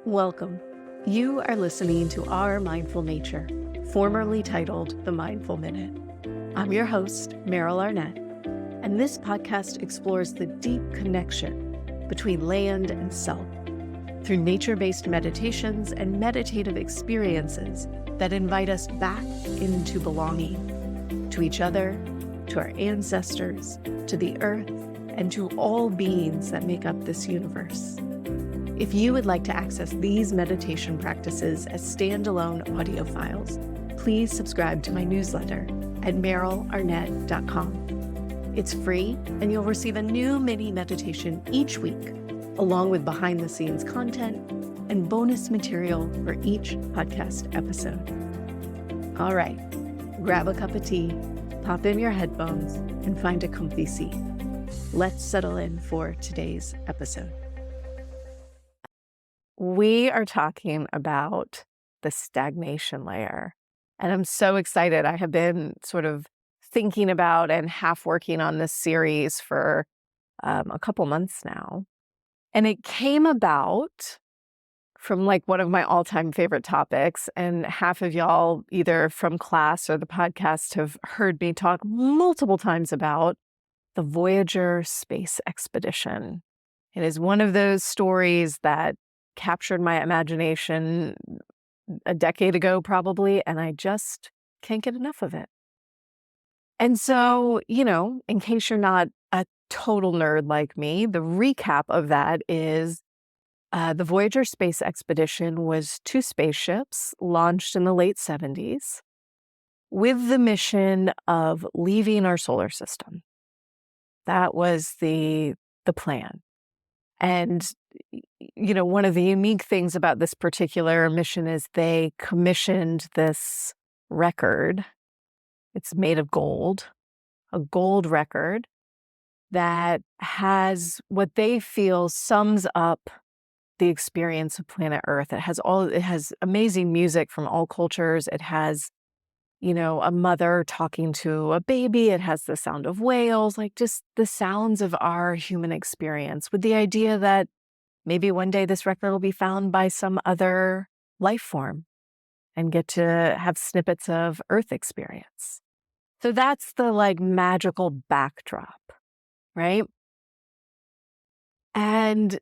Welcome. You are listening to Our Mindful Nature, formerly titled The Mindful Minute. I'm your host, Meryl Arnett, and this podcast explores the deep connection between land and self through nature-based meditations and meditative experiences that invite us back into belonging to each other, to our ancestors, to the earth, and to all beings that make up this universe. If you would like to access these meditation practices as standalone audio files, please subscribe to my newsletter at merylarnett.com. It's free, and you'll receive a new mini meditation each week, along with behind-the-scenes content and bonus material for each podcast episode. All right, grab a cup of tea, pop in your headphones, and find a comfy seat. Let's settle in for today's episode. We are talking about the stagnation layer, and I'm so excited. I have been sort of thinking about and half working on this series for a couple months now, and it came about from like one of my all-time favorite topics, and half of y'all either from class or the podcast have heard me talk multiple times about the Voyager space expedition. It is one of those stories that captured my imagination a decade ago, probably, and I just can't get enough of it. And so, in case you're not a total nerd like me, the recap of that is the Voyager space expedition was 2 spaceships launched in the late 70s with the mission of leaving our solar system. That was the plan. And, one of the unique things about this particular mission is they commissioned this record. It's made of gold, a gold record that has what they feel sums up the experience of planet Earth. It has amazing music from all cultures. It has, a mother talking to a baby. It has the sound of whales, like just the sounds of our human experience, with the idea that maybe one day this record will be found by some other life form and get to have snippets of Earth experience. So that's the magical backdrop, right? And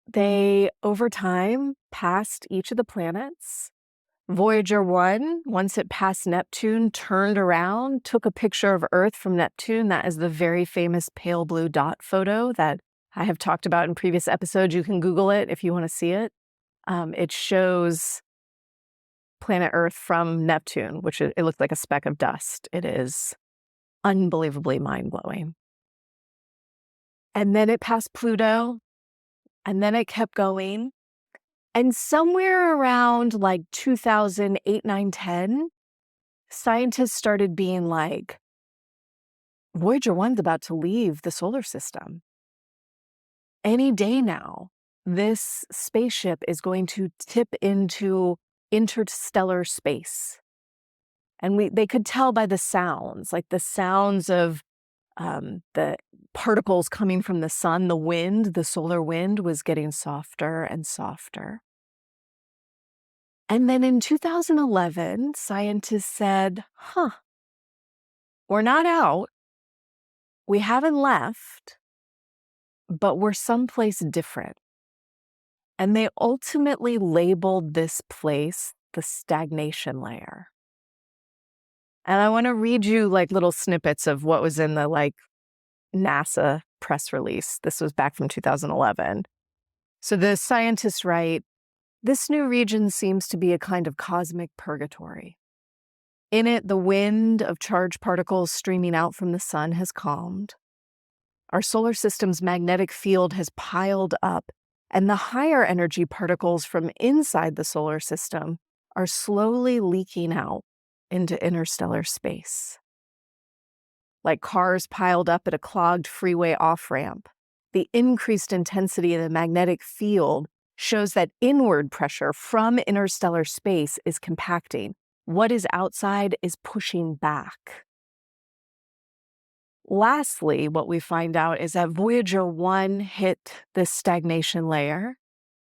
they, over time, passed each of the planets. Voyager 1, once it passed Neptune, turned around, took a picture of Earth from Neptune. That is the very famous pale blue dot photo that I have talked about in previous episodes. You can Google it if you want to see it. It shows planet Earth from Neptune, which it looked like a speck of dust. It is unbelievably mind-blowing. And then it passed Pluto, and then it kept going. And somewhere around 2008, 9, 10, scientists started being like, Voyager 1's about to leave the solar system. Any day now, this spaceship is going to tip into interstellar space. And they could tell by the sounds, like the sounds of the particles coming from the sun, the wind, the solar wind was getting softer and softer. And then in 2011, scientists said, we're not out, we haven't left, but we're someplace different. And they ultimately labeled this place the stagnation layer. And I want to read you little snippets of what was in the NASA press release. This was back from 2011. So the scientists write, "This new region seems to be a kind of cosmic purgatory. In it, the wind of charged particles streaming out from the sun has calmed. Our solar system's magnetic field has piled up, and the higher energy particles from inside the solar system are slowly leaking out into interstellar space. Like cars piled up at a clogged freeway off-ramp, the increased intensity of the magnetic field shows that inward pressure from interstellar space is compacting. What is outside is pushing back." Lastly, what we find out is that Voyager 1 hit this stagnation layer,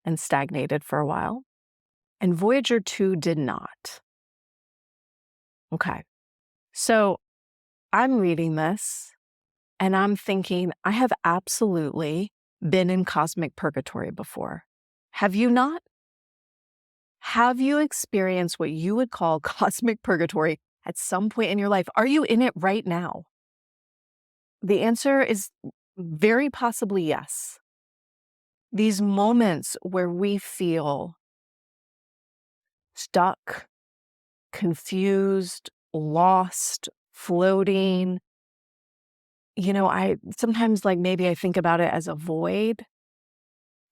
and stagnated for a while, and Voyager 2 did not. Okay. So I'm reading this and I'm thinking, I have absolutely been in cosmic purgatory before. Have you not? Have you experienced what you would call cosmic purgatory at some point in your life? Are you in it right now? The answer is very possibly yes. These moments where we feel stuck, confused, lost, floating. I sometimes maybe I think about it as a void.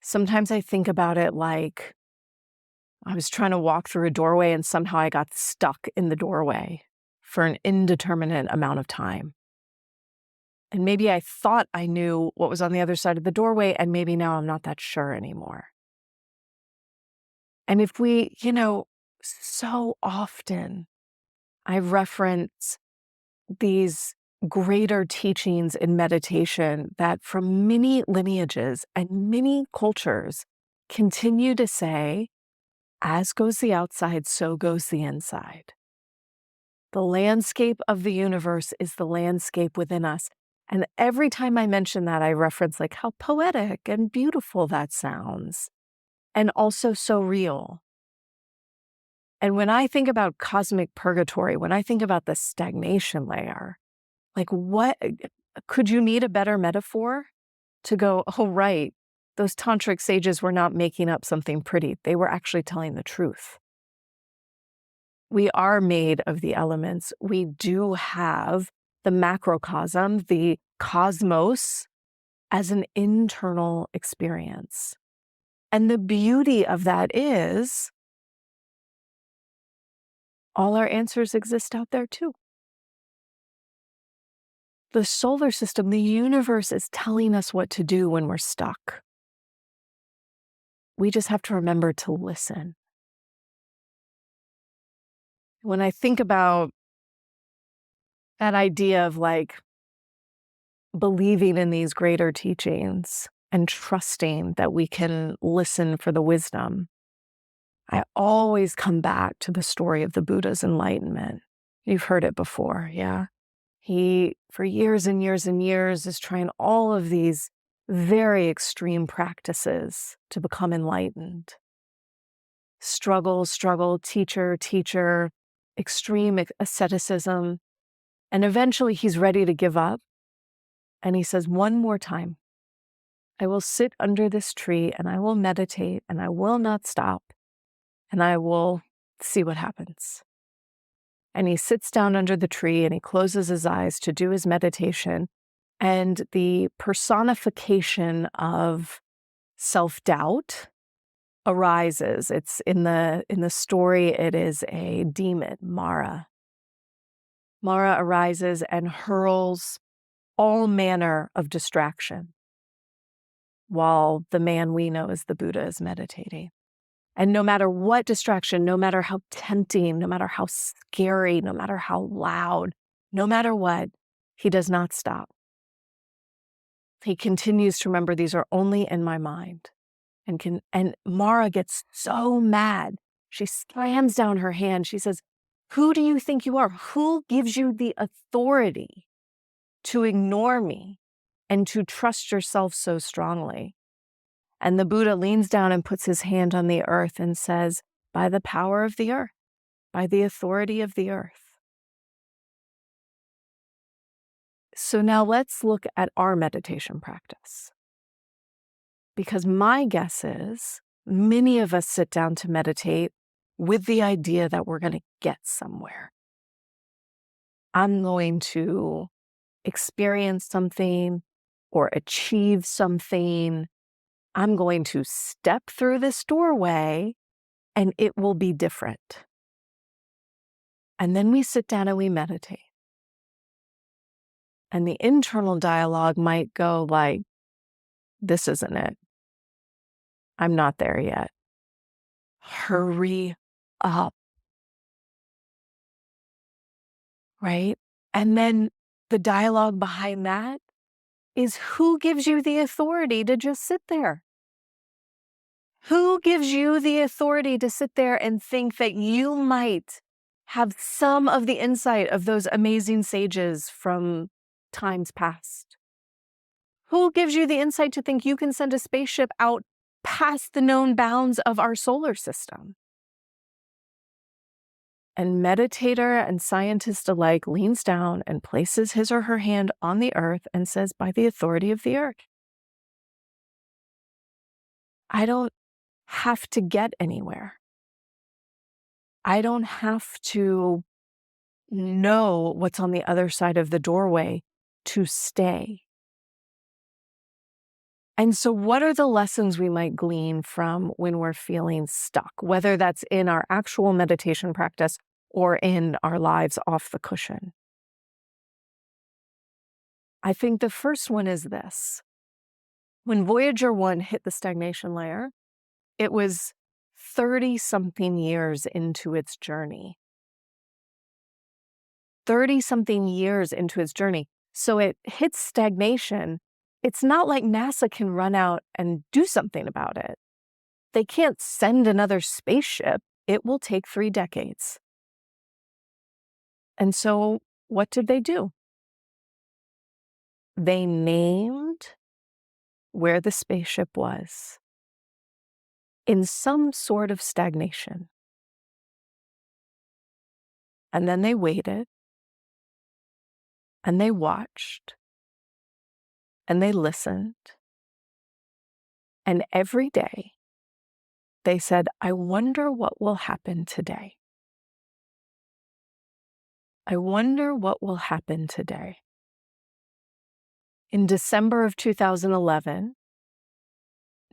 Sometimes I think about it like I was trying to walk through a doorway and somehow I got stuck in the doorway for an indeterminate amount of time. And maybe I thought I knew what was on the other side of the doorway, and maybe now I'm not that sure anymore. And if we, so often I reference these greater teachings in meditation that from many lineages and many cultures continue to say, as goes the outside, so goes the inside. The landscape of the universe is the landscape within us. And every time I mention that, I reference how poetic and beautiful that sounds, and also so real. And when I think about cosmic purgatory, when I think about the stagnation layer, what could you need a better metaphor to go, oh, right, those tantric sages were not making up something pretty. They were actually telling the truth. We are made of the elements. We do have the macrocosm, the cosmos, as an internal experience. And the beauty of that is all our answers exist out there too. The solar system, the universe is telling us what to do when we're stuck. We just have to remember to listen. When I think about that idea of believing in these greater teachings and trusting that we can listen for the wisdom, I always come back to the story of the Buddha's enlightenment. You've heard it before, yeah? He, for years and years and years, is trying all of these very extreme practices to become enlightened. Struggle, teacher, extreme asceticism. And eventually he's ready to give up. And he says, one more time, I will sit under this tree and I will meditate and I will not stop and I will see what happens. And he sits down under the tree and he closes his eyes to do his meditation. And the personification of self-doubt arises. It's in the story, it is a demon, Mara. Mara arises and hurls all manner of distraction while the man we know as the Buddha is meditating. And no matter what distraction, no matter how tempting, no matter how scary, no matter how loud, no matter what, he does not stop. He continues to remember these are only in my mind. And Mara gets so mad. She slams down her hand. She says, who do you think you are? Who gives you the authority to ignore me and to trust yourself so strongly? And the Buddha leans down and puts his hand on the earth and says, by the power of the earth, by the authority of the earth. So now let's look at our meditation practice. Because my guess is many of us sit down to meditate with the idea that we're going to get somewhere. I'm going to experience something or achieve something. I'm going to step through this doorway and it will be different. And then we sit down and we meditate. And the internal dialogue might go this isn't it. I'm not there yet. Hurry up. Right? And then the dialogue behind that is who gives you the authority to just sit there? Who gives you the authority to sit there and think that you might have some of the insight of those amazing sages from times past? Who gives you the insight to think you can send a spaceship out past the known bounds of our solar system? And meditator and scientist alike leans down and places his or her hand on the earth and says, by the authority of the earth, I don't have to get anywhere. I don't have to know what's on the other side of the doorway to stay. And so what are the lessons we might glean from when we're feeling stuck, whether that's in our actual meditation practice or in our lives off the cushion? I think the first one is this. When Voyager 1 hit the stagnation layer, it was 30-something years into its journey. 30-something years into its journey. So it hits stagnation. It's not like NASA can run out and do something about it. They can't send another spaceship. It will take 3 decades. And so what did they do? They named where the spaceship was in some sort of stagnation. And then they waited, and they watched, and they listened. And every day they said, I wonder what will happen today. I wonder what will happen today. In December of 2011,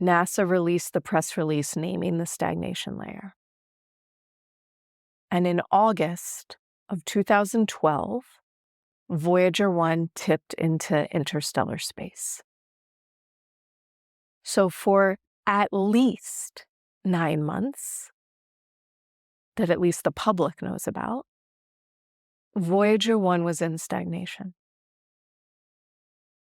NASA released the press release naming the stagnation layer. And in August of 2012, Voyager 1 tipped into interstellar space. So for at least 9 months, that at least the public knows about, Voyager 1 was in stagnation.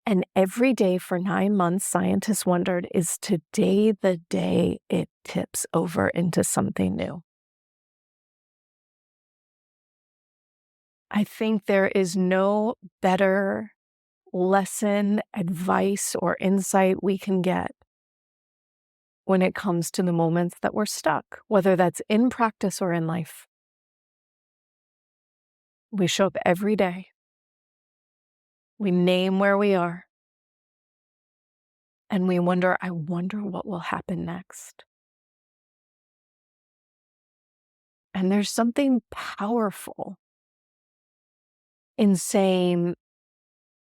And every day for 9 months, scientists wondered, is today the day it tips over into something new? I think there is no better lesson, advice, or insight we can get when it comes to the moments that we're stuck, whether that's in practice or in life. We show up every day. We name where we are. And we wonder, I wonder what will happen next. And there's something powerful in saying,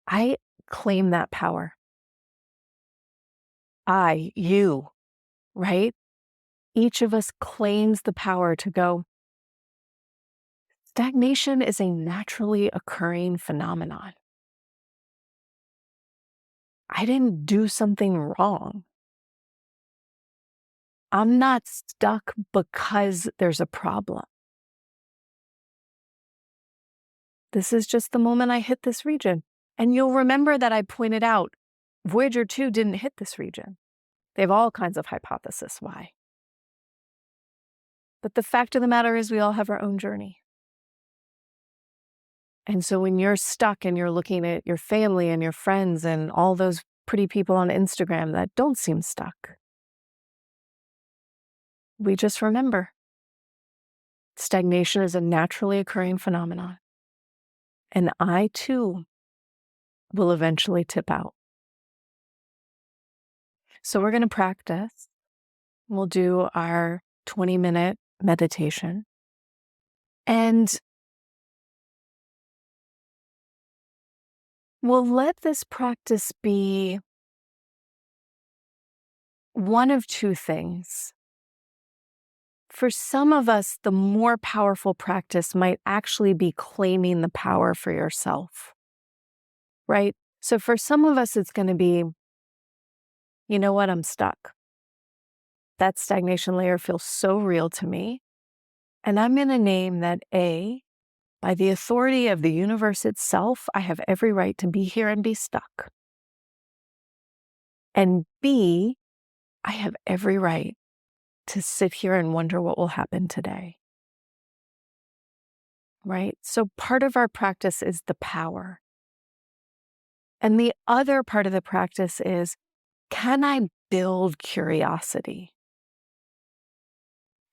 I claim that power. You, right? Each of us claims the power to go, stagnation is a naturally occurring phenomenon. I didn't do something wrong. I'm not stuck because there's a problem. This is just the moment I hit this region. And you'll remember that I pointed out Voyager 2 didn't hit this region. They have all kinds of hypotheses why. But the fact of the matter is we all have our own journey. And so when you're stuck and you're looking at your family and your friends and all those pretty people on Instagram that don't seem stuck, we just remember stagnation is a naturally occurring phenomenon. And I too will eventually tip out. So we're going to practice. We'll do our 20-minute meditation. And we'll let this practice be one of two things. For some of us, the more powerful practice might actually be claiming the power for yourself, right? So for some of us, it's going to be, you know what, I'm stuck. That stagnation layer feels so real to me. And I'm going to name that A, by the authority of the universe itself, I have every right to be here and be stuck. And B, I have every right to sit here and wonder what will happen today, right? So part of our practice is the power. And the other part of the practice is, can I build curiosity?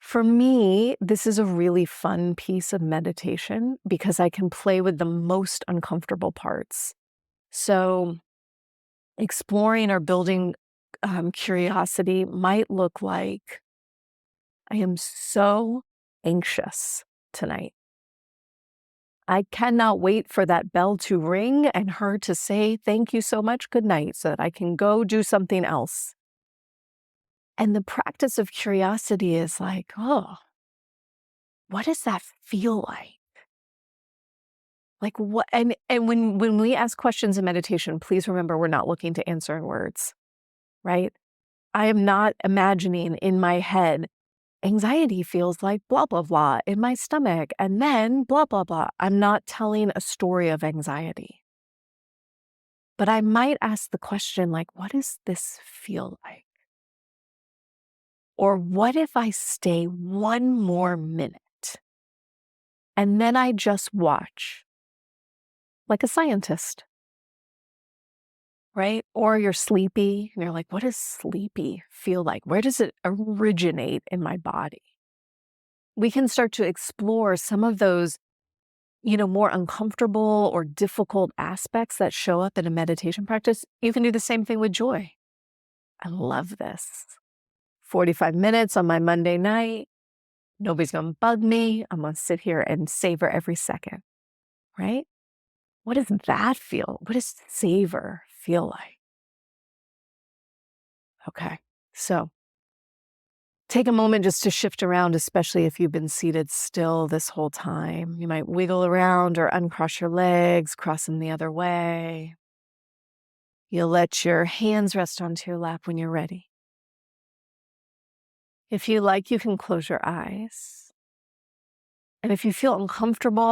For me, this is a really fun piece of meditation because I can play with the most uncomfortable parts. So exploring or building curiosity might look like, I am so anxious tonight. I cannot wait for that bell to ring and her to say, thank you so much, good night, so that I can go do something else. And the practice of curiosity is like, oh, what does that feel like? Like what? And when we ask questions in meditation, please remember we're not looking to answer in words, right? I am not imagining in my head, anxiety feels like blah, blah, blah in my stomach, and then blah, blah, blah. I'm not telling a story of anxiety. But I might ask the question, like, what does this feel like? Or what if I stay one more minute and then I just watch, like a scientist, right? Or you're sleepy and you're like, what does sleepy feel like? Where does it originate in my body? We can start to explore some of those, more uncomfortable or difficult aspects that show up in a meditation practice. You can do the same thing with joy. I love this. 45 minutes on my Monday night. Nobody's going to bug me. I'm going to sit here and savor every second, right? What does that feel? What does savor feel like? Okay, so take a moment just to shift around, especially if you've been seated still this whole time. You might wiggle around or uncross your legs, cross them the other way. You'll let your hands rest onto your lap when you're ready. If you like, you can close your eyes. And if you feel uncomfortable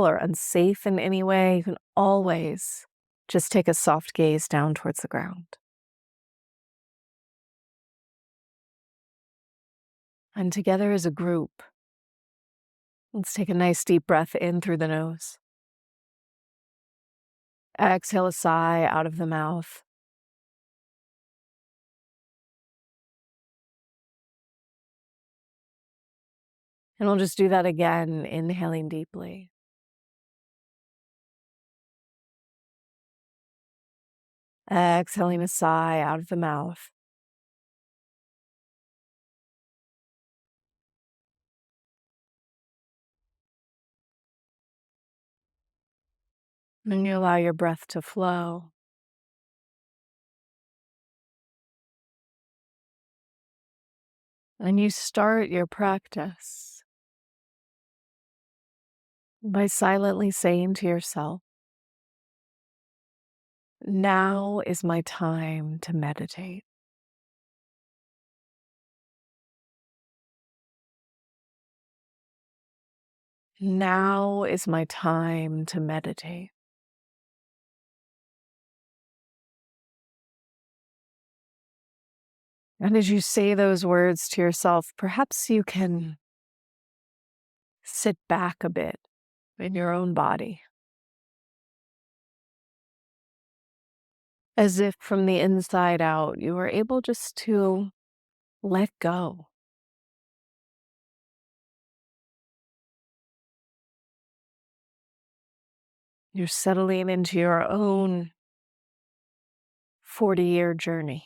or unsafe in any way, you can always just take a soft gaze down towards the ground. And together as a group, let's take a nice deep breath in through the nose. Exhale a sigh out of the mouth. And we'll just do that again, inhaling deeply. Exhaling a sigh out of the mouth. And you allow your breath to flow. And you start your practice by silently saying to yourself, now is my time to meditate. Now is my time to meditate. And as you say those words to yourself, perhaps you can sit back a bit in your own body, as if from the inside out, you are able just to let go. You're settling into your own 40-year journey.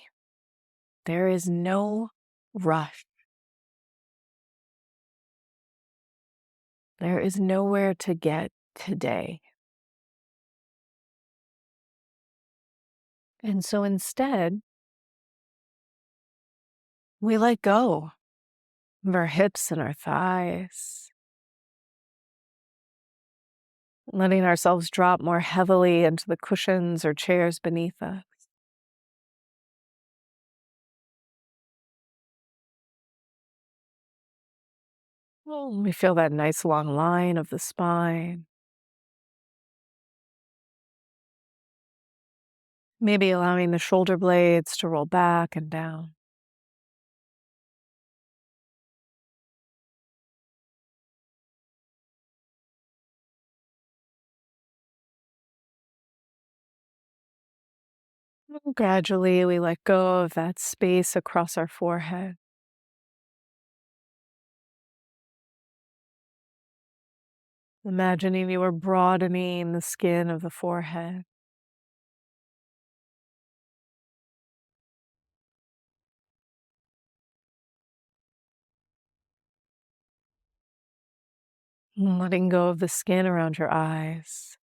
There is no rush. There is nowhere to get today. And so instead, we let go of our hips and our thighs, letting ourselves drop more heavily into the cushions or chairs beneath us. Oh, we feel that nice long line of the spine. Maybe allowing the shoulder blades to roll back and down. Gradually, we let go of that space across our forehead, imagining you are broadening the skin of the forehead, and letting go of the skin around your eyes,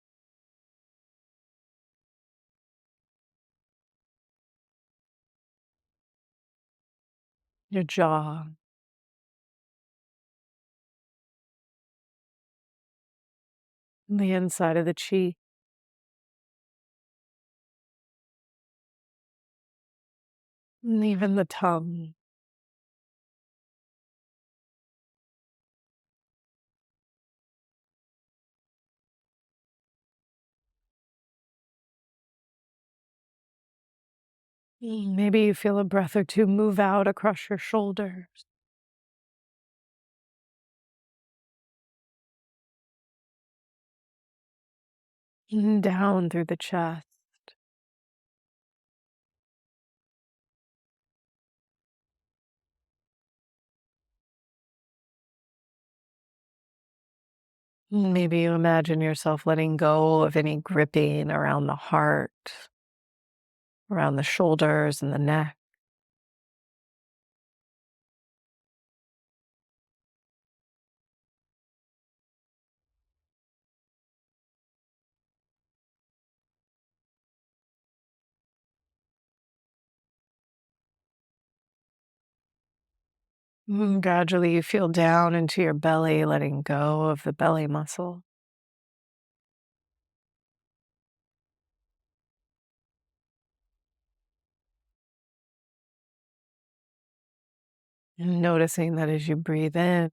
your jaw, the inside of the cheek, and even the tongue. Maybe you feel a breath or two move out across your shoulders and down through the chest. Maybe you imagine yourself letting go of any gripping around the heart, around the shoulders and the neck. Gradually, you feel down into your belly, letting go of the belly muscle. And noticing that as you breathe in,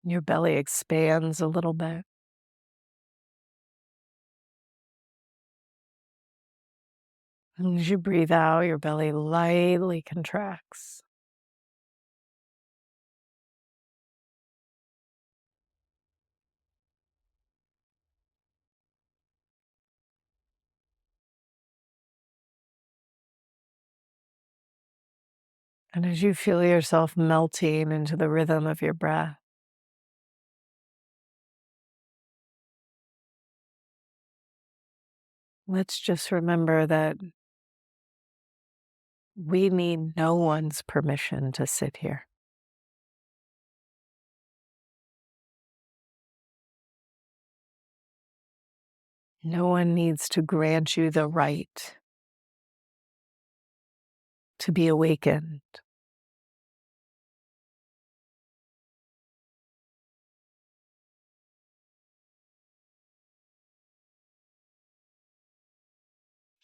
your belly expands a little bit. And as you breathe out, your belly lightly contracts. And as you feel yourself melting into the rhythm of your breath, let's just remember that we need no one's permission to sit here. No one needs to grant you the right to be awakened.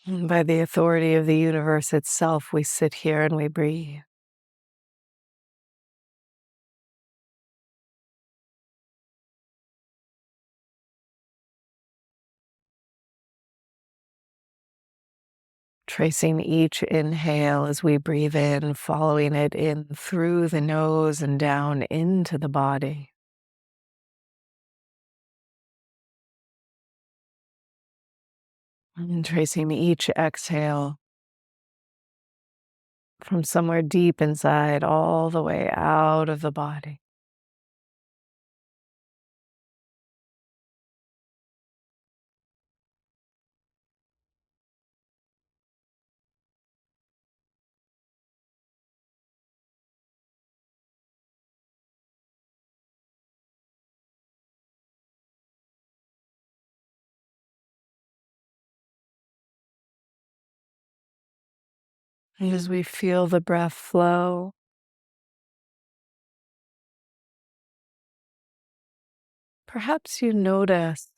And by the authority of the universe itself, we sit here and we breathe. Tracing each inhale as we breathe in, following it in through the nose and down into the body. And tracing each exhale from somewhere deep inside all the way out of the body. And as we feel the breath flow, perhaps you notice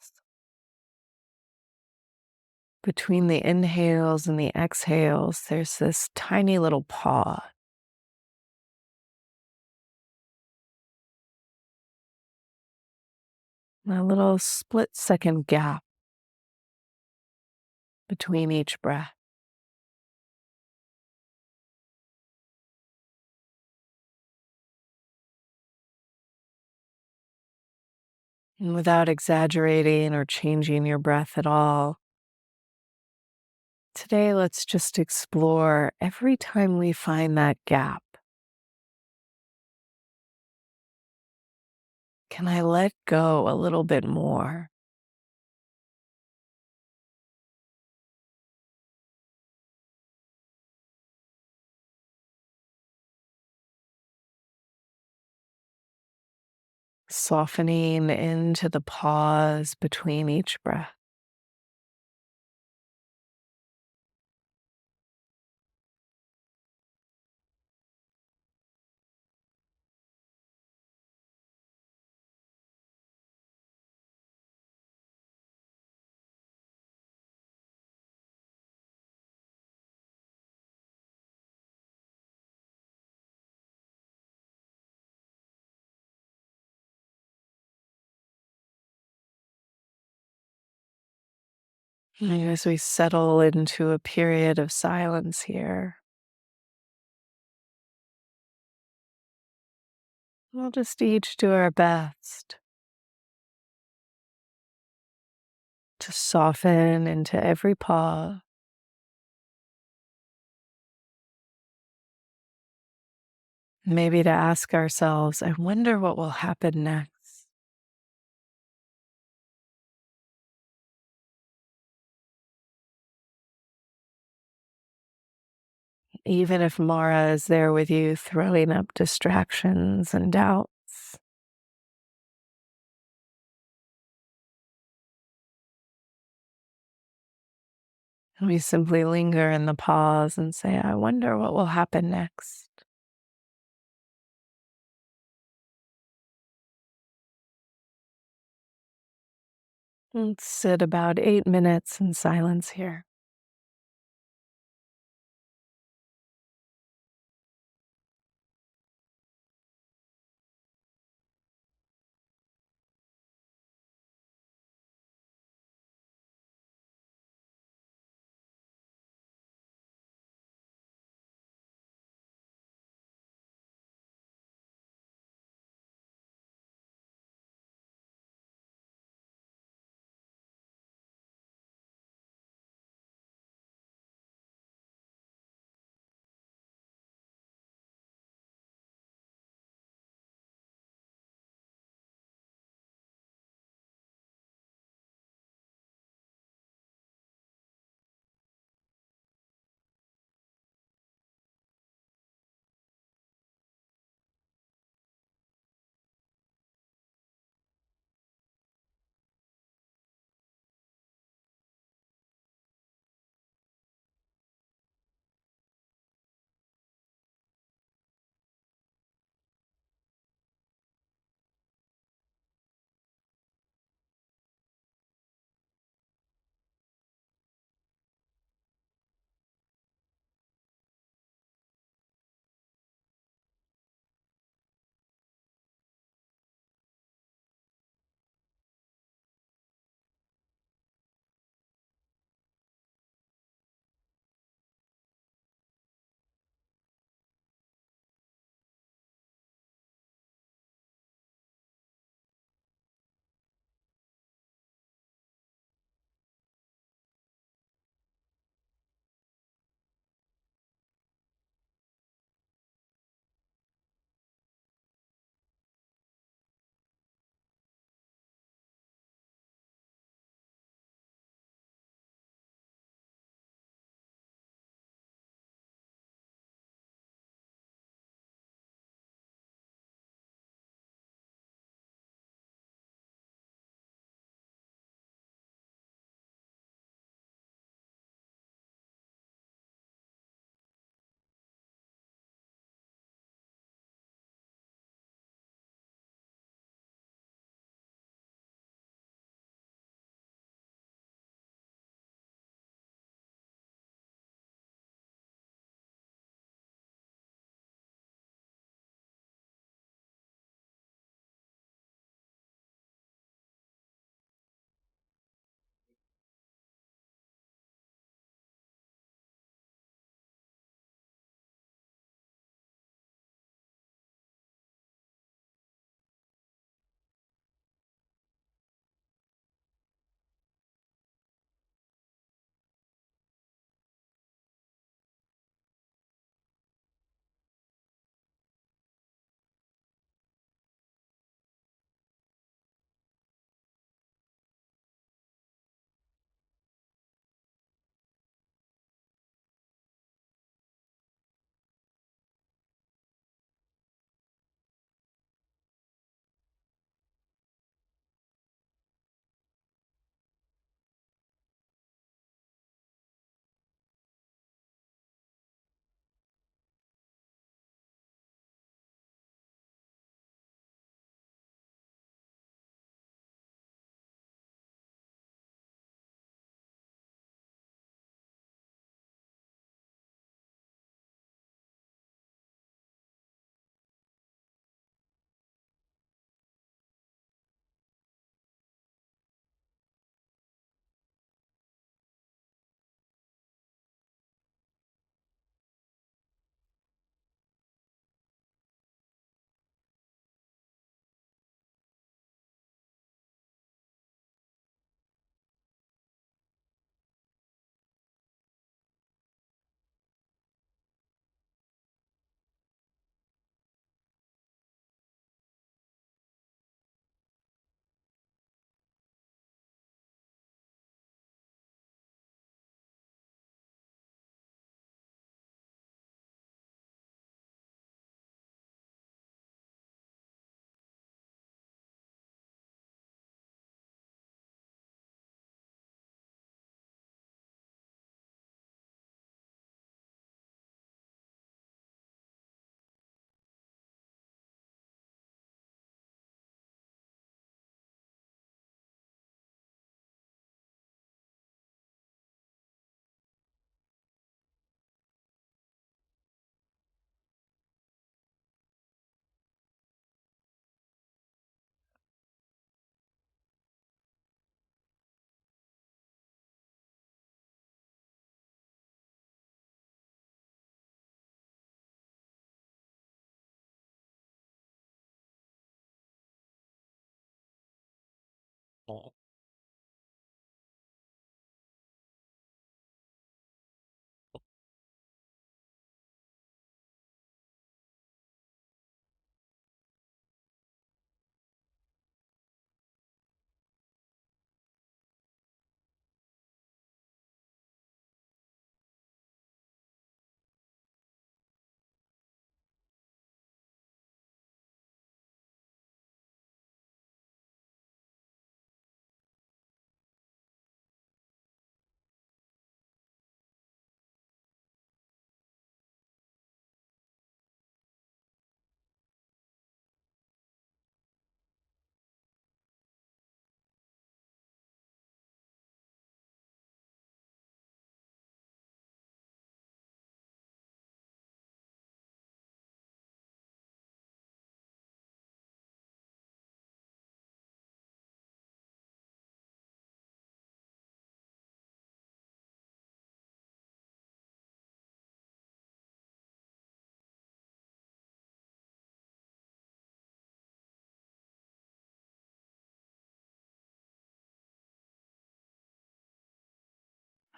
between the inhales and the exhales, there's this tiny little pause, a little split-second gap between each breath. And without exaggerating or changing your breath at all, Today, let's just explore every time we find that gap. Can I let go a little bit more? Softening into the pause between each breath. And as we settle into a period of silence here, we'll just each do our best to soften into every pause. Maybe to ask ourselves, I wonder what will happen next. Even if Mara is there with you, throwing up distractions and doubts, we simply linger in the pause and say, I wonder what will happen next. And sit about 8 minutes in silence here.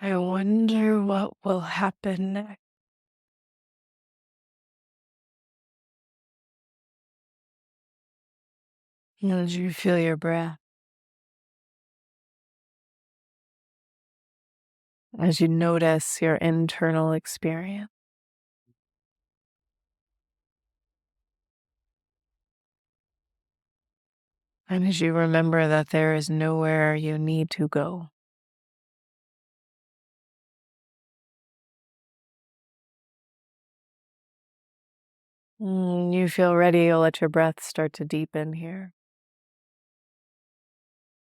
I wonder what will happen next. As you feel your breath, as you notice your internal experience, and as you remember that there is nowhere you need to go. You feel ready, you'll let your breath start to deepen here.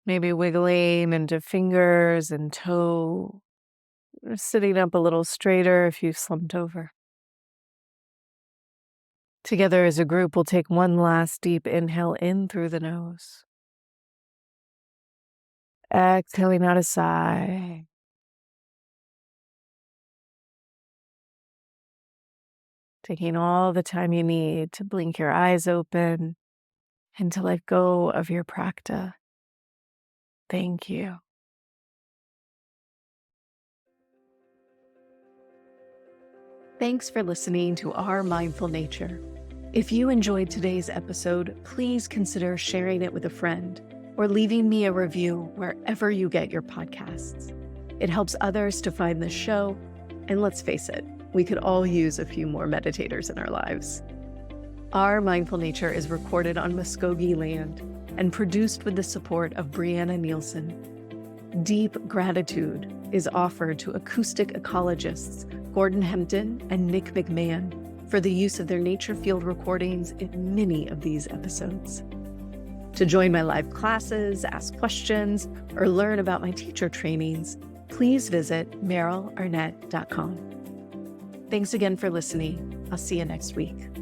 Maybe wiggling into fingers and toe, or sitting up a little straighter if you slumped over. Together as a group, we'll take one last deep inhale in through the nose. Exhaling out a sigh. Taking all the time you need to blink your eyes open and to let go of your practice. Thank you. Thanks for listening to Our Mindful Nature. If you enjoyed today's episode, please consider sharing it with a friend or leaving me a review wherever you get your podcasts. It helps others to find the show, and let's face it, we could all use a few more meditators in our lives. Our Mindful Nature is recorded on Muskogee land and produced with the support of Brianna Nielsen. Deep gratitude is offered to acoustic ecologists Gordon Hempton and Nick McMahon for the use of their nature field recordings in many of these episodes. To join my live classes, ask questions, or learn about my teacher trainings, please visit merylarnett.com. Thanks again for listening. I'll see you next week.